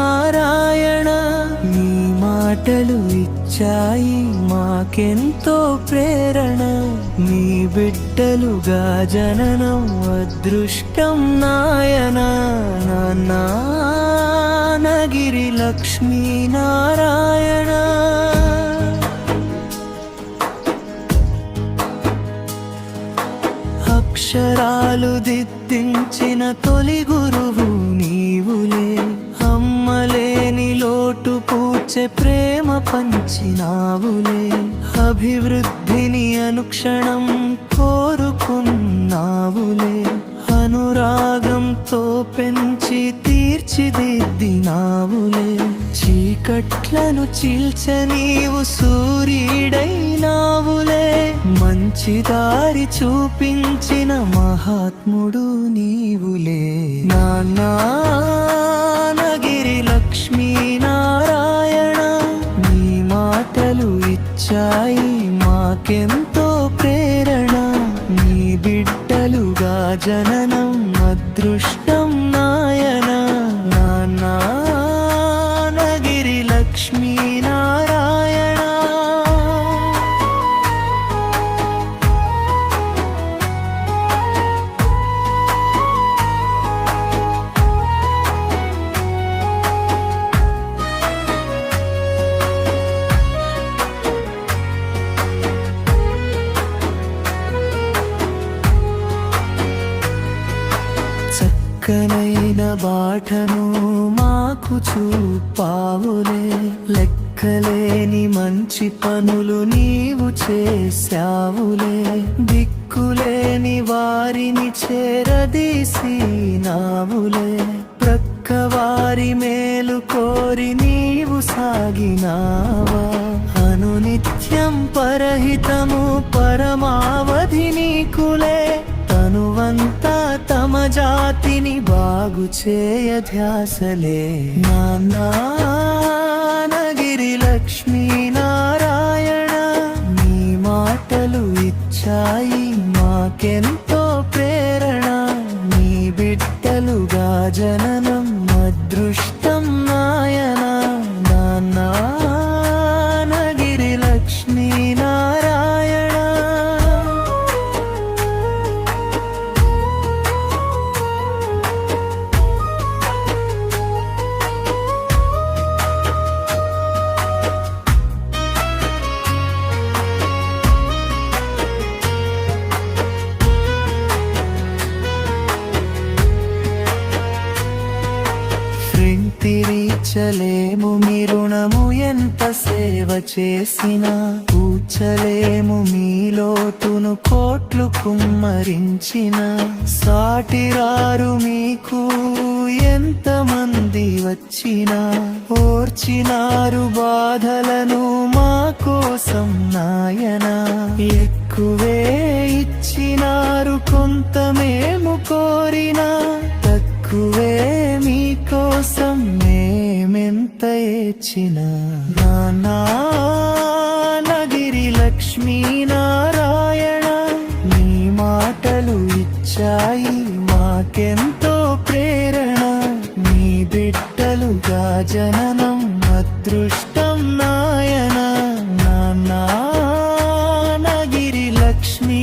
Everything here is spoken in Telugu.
నారాయణ నీ మాటలు ఇచ్చాయి మాకెంతో ప్రేరణ నీ బిడ్డలుగా జననం అదృష్టం నాయన నాన్నగిరి లక్ష్మీ నారాయణ అక్షరాలు దిద్దించిన తొలి గురువు నీవులే అమ్మలేని లోటు పూడ్చే ప్రేమ పంచినావులే అభివృద్ధిని అనుక్షణం కోరుకున్నావులే అనురాగంతో పెంచి తీర్చిదిద్దినావులే చీకట్లను చీల్చే నీవు సూర్యుడైనావులే మంచి దారి చూపించిన మహాత్ముడు నీవులే నాన్నగిరి లక్ష్మీ నారాయణ నీ మాటలు ఇచ్చాయి మాకెంతో ప్రేరణ నీ బిడ్డలుగా జననం అదృష్టం నాయన నాన్నగిరి లక్ష్మీ నారాయణ చక్కనైన బాటను మాకు చూపావులే లెక్కలేని మంచి పనులు నీవు చేశావులే దిక్కులేని వారిని చేరదీసినావులే ప్రక్కవారి మేలు కోరి నీవు సాగినావా అనునిత్యం పరహితము పరమావధి నీకులే తనువంతా తమ జాతిని బాగు చేయ ధ్యాసలే నాన్నగిరి లక్ష్మీ నారాయణ నీ మాటలు ఇచ్చాయి మాకెంతో ప్రేరణ నీ బిడ్డలుగా జననం అదృష్టం నాయన నాన్నగిరి లక్ష్మీ నారాయణ తీర్చలేము మీ రుణము ఎంత సేవ చేసినా కూర్చలేము మీ లోటును కోట్లు కుమ్మరించిన సాటిరారు మీకు ఎంతమంది వచ్చినా ఓర్చినారు బాధలను మా కోసం నాయన ఎక్కువే ఇచ్చినారు కొంత మేము కోరినా తక్కువే మీకోసం మేమెంత ఏచినా నాన్నగిరి లక్ష్మీ నారాయణ నీ మాటలు ఇచ్చాయి మాకెంతో ప్రేరణ నీ బిడ్డలుగా జననం అదృష్టం నాయన నాన్నగిరి లక్ష్మీ